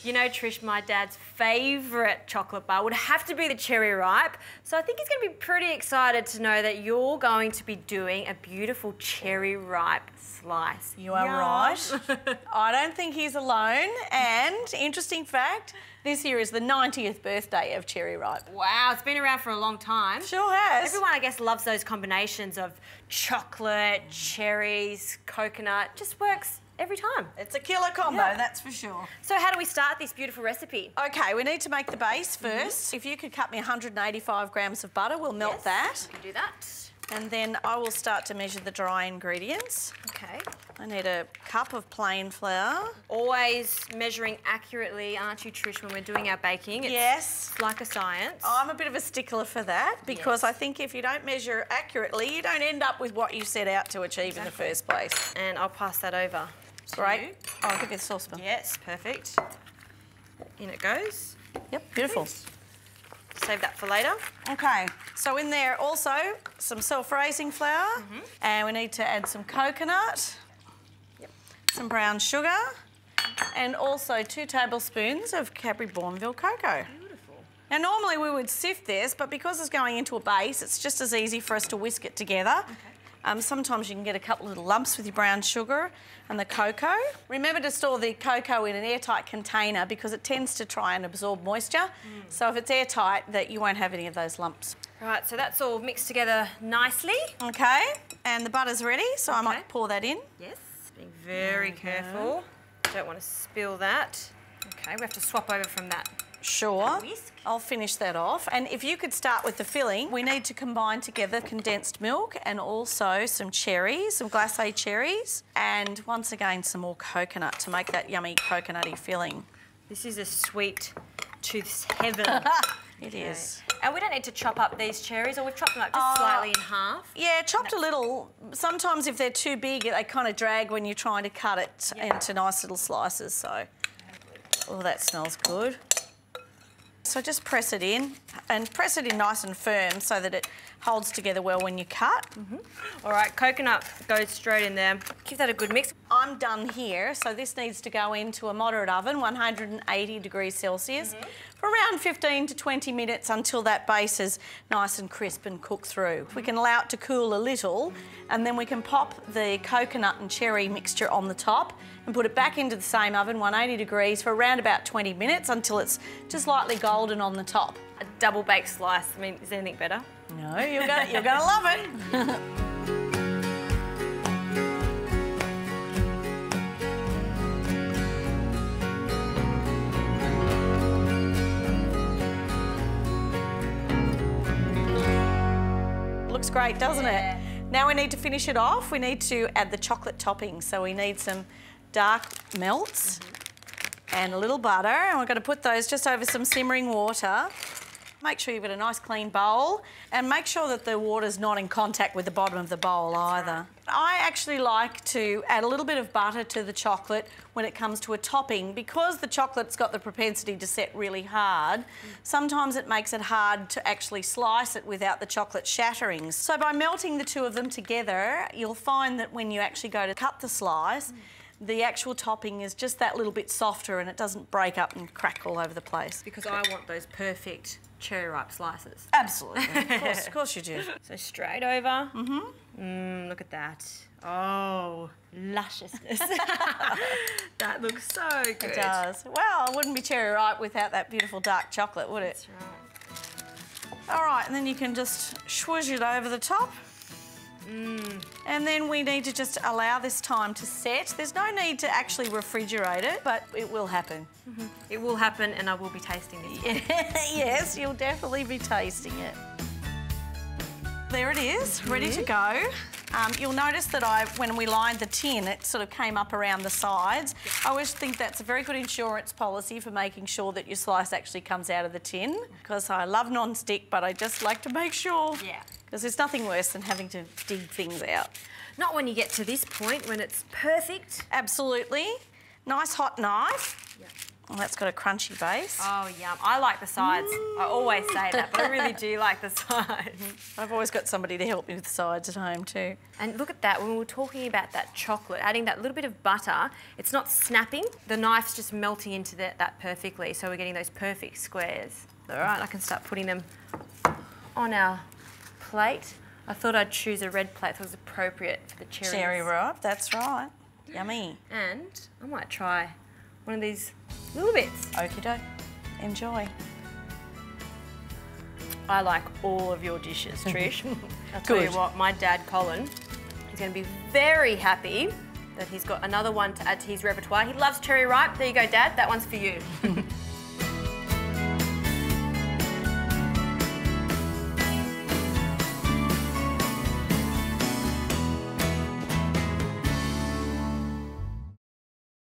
You know, Trish, my dad's favourite chocolate bar would have to be the cherry ripe. So I think he's going to be pretty excited to know that you're going to be doing a beautiful cherry ripe slice. You are right. I don't think he's alone. And interesting fact, this year is the 90th birthday of cherry ripe. Wow, it's been around for a long time. Sure has. Everyone, I guess, loves those combinations of chocolate, cherries, coconut. Just works every time. It's a killer combo, that's for sure. So how do we start this beautiful recipe? Okay, we need to make the base first. If you could cut me 185 grams of butter, we'll melt that. We can do that. And then I will start to measure the dry ingredients. Okay. I need a cup of plain flour. Always measuring accurately, aren't you, Trish, when we're doing our baking? Yes. It's like a science. I'm a bit of a stickler for that because I think if you don't measure accurately, you don't end up with what you set out to achieve in the first place. And I'll pass that over. Great. I'll give you the saucepan. Yes, perfect. In it goes. Yep, beautiful. Save that for later. Okay, so in there also some self-raising flour, and we need to add some coconut, some brown sugar, and also 2 tablespoons of Cadbury Bourneville cocoa. Beautiful. Now normally we would sift this, but because it's going into a base, it's just as easy for us to whisk it together. Okay. Sometimes you can get a couple of little lumps with your brown sugar and the cocoa. Remember to store the cocoa in an airtight container because it tends to try and absorb moisture. So if it's airtight, that you won't have any of those lumps. Right, so that's all mixed together nicely. Okay, and the butter's ready, so I might pour that in. Yes, being very careful. Don't want to spill that. Okay, we have to swap over from that. Sure. Whisk. I'll finish that off. And if you could start with the filling, we need to combine together condensed milk and also some cherries, some glacé cherries, and once again some more coconut to make that yummy coconutty filling. This is a sweet tooth's heaven. It is. And we don't need to chop up these cherries, or we've chopped them up just slightly in half. Yeah, chopped a little. Sometimes if they're too big, they kind of drag when you're trying to cut it into nice little slices, so. Oh, that smells good. So just press it in, and press it in nice and firm so that it holds together well when you cut. All right, coconut goes straight in there. Give that a good mix. I'm done here, so this needs to go into a moderate oven, 180 degrees Celsius, for around 15 to 20 minutes until that base is nice and crisp and cooked through. We can allow it to cool a little, and then we can pop the coconut and cherry mixture on the top and put it back into the same oven, 180 degrees, for around about 20 minutes until it's lightly golden on the top. A double baked slice. I mean, is there anything better? No, you're gonna love it. Looks great, doesn't it? Now we need to finish it off. We need to add the chocolate topping. So we need some dark melts and a little butter, and we're going to put those just over some simmering water. Make sure you've got a nice clean bowl, and make sure that the water's not in contact with the bottom of the bowl either. I actually like to add a little bit of butter to the chocolate when it comes to a topping, because the chocolate's got the propensity to set really hard. Sometimes it makes it hard to actually slice it without the chocolate shattering. So by melting the two of them together, you'll find that when you actually go to cut the slice, the actual topping is just that little bit softer and it doesn't break up and crack all over the place. Because I want those perfect cherry ripe slices. Absolutely, of course you do. So straight over. Look at that. Oh, lusciousness. That looks so good. It does. Well, it wouldn't be cherry ripe without that beautiful dark chocolate, would it? That's right. All right, and then you can just swoosh it over the top. And then we need to just allow this time to set. There's no need to actually refrigerate it, but it will happen. It will happen, and I will be tasting this. Yes, you'll definitely be tasting it. There it is, ready to go. You'll notice that when we lined the tin, it sort of came up around the sides. I always think that's a very good insurance policy for making sure that your slice actually comes out of the tin, because I love non-stick, but I just like to make sure. Yeah. Because there's nothing worse than having to dig things out. Not when you get to this point, when it's perfect. Absolutely. Nice hot knife. Yeah. And that's got a crunchy base. Oh, yum. I like the sides. I always say that, but I really do like the sides. I've always got somebody to help me with the sides at home too. And look at that, when we were talking about that chocolate, adding that little bit of butter, it's not snapping. The knife's just melting into that perfectly, so we're getting those perfect squares. All right, I can start putting them on our plate. I thought I'd choose a red plate that was appropriate for the cherries. Cherry ripe, that's right. Yummy. And I might try one of these little bits. Okie doke. Enjoy. I like all of your dishes, Trish. I'll tell you what, my dad, Colin, he's going to be very happy that he's got another one to add to his repertoire. He loves cherry ripe. There you go, Dad. That one's for you.